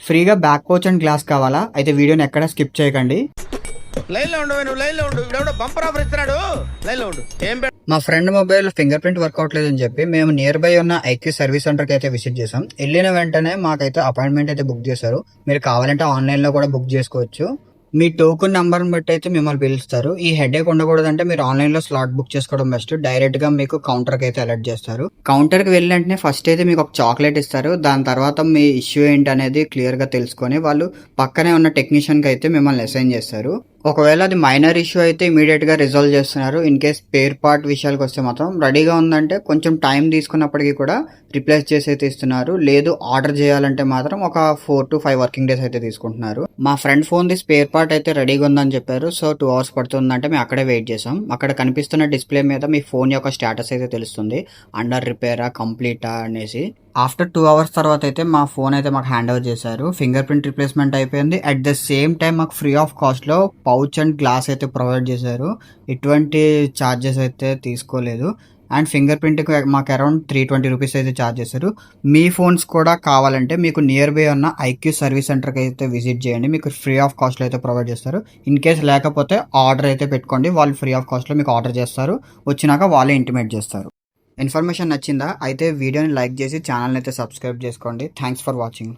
ఫ్రీగా back pouch and glass కావాలా? అయితే వీడియోని ఎక్కడ స్కిప్ చేయకండి. మా friend mobile fingerprint work అవట్లేదని చెప్పి మేము నియర్ బై ఉన్న ఐక్యూ సర్వీస్ సెంటర్ కి అయితే విజిట్ చేసాం. వెళ్ళిన వెంటనే మాకైతే అపాయింట్మెంట్ అయితే బుక్ చేశారు. మీరు కావాలంటే ఆన్లైన్ లో కూడా బుక్ చేసుకోవచ్చు. మీ టోకెన్ నంబర్ని బట్టి అయితే మిమ్మల్ని పిలుస్తారు. ఈ హెడేక్ ఉండకూడదంటే మీరు ఆన్లైన్ లో స్లాట్ బుక్ చేసుకోవడం బెస్ట్. డైరెక్ట్ గా మీకు కౌంటర్ కి అయితే అలర్ట్ చేస్తారు. కౌంటర్ కి వెళ్ళిన ఫస్ట్ అయితే మీకు ఒక చాక్లెట్ ఇస్తారు. దాని తర్వాత మీ ఇష్యూ ఏంటి అనేది క్లియర్ గా తెలుసుకొని వాళ్ళు పక్కనే ఉన్న టెక్నీషియన్ కి అయితే మిమ్మల్ని అసైన్ చేస్తారు. ఒకవేళ అది మైనర్ ఇష్యూ అయితే ఇమీడియట్ గా రిజాల్వ్ చేస్తున్నారు. ఇన్ కేస్ స్పేర్ పార్ట్ విషయాలకు వస్తే మాత్రం రెడీగా ఉందంటే కొంచెం టైం తీసుకున్నప్పటికీ కూడా రిప్లేస్ చేసి అయితే ఇస్తున్నారు. లేదు ఆర్డర్ చేయాలంటే మాత్రం ఒక 4 to 5 వర్కింగ్ డేస్ అయితే తీసుకుంటున్నారు. మా friend phone the spare part అయితే రెడీగా ఉందని చెప్పారు. సో 2 hours పడుతుందంటే మేము అక్కడే వెయిట్ చేసాం. అక్కడ కనిపిస్తున్న డిస్ప్లే మీద మీ ఫోన్ యొక్క స్టేటస్ అయితే తెలుస్తుంది. అండర్ రిపేరా, కంప్లీటా అనేసి. ఆఫ్టర్ 2 hours తర్వాత అయితే మా ఫోన్ అయితే మాకు హ్యాండ్ ఓవర్ చేశారు. ఫింగర్ ప్రింట్ రిప్లేస్మెంట్ అయిపోయింది. అట్ ద సేమ్ టైం మాకు ఫ్రీ ఆఫ్ కాస్ట్ లో పౌచ్ అండ్ గ్లాస్ అయితే ప్రొవైడ్ చేశారు. ఎటువంటి ఛార్జెస్ అయితే తీసుకోలేదు. అండ్ ఫింగర్ ప్రింట్ మాకు అరౌండ్ 320 రూపీస్ అయితే ఛార్జ్ చేశారు. మీ ఫోన్స్ కూడా కావాలంటే మీకు నియర్ బై ఉన్న ఐక్యూ సర్వీస్ సెంటర్కి అయితే విజిట్ చేయండి. మీకు ఫ్రీ ఆఫ్ కాస్ట్లో అయితే ప్రొవైడ్ చేస్తారు. ఇన్ కేస్ లేకపోతే ఆర్డర్ అయితే పెట్టుకోండి. వాళ్ళు ఫ్రీ ఆఫ్ కాస్ట్లో మీకు ఆర్డర్ చేస్తారు. వచ్చినాక వాళ్ళే ఇంటిమేట్ చేస్తారు. ఇన్ఫర్మేషన్ నచ్చిందా? అయితే వీడియోని లైక్ చేసి ఛానల్ని అయితే సబ్స్క్రైబ్ చేసుకోండి. Thanks for watching.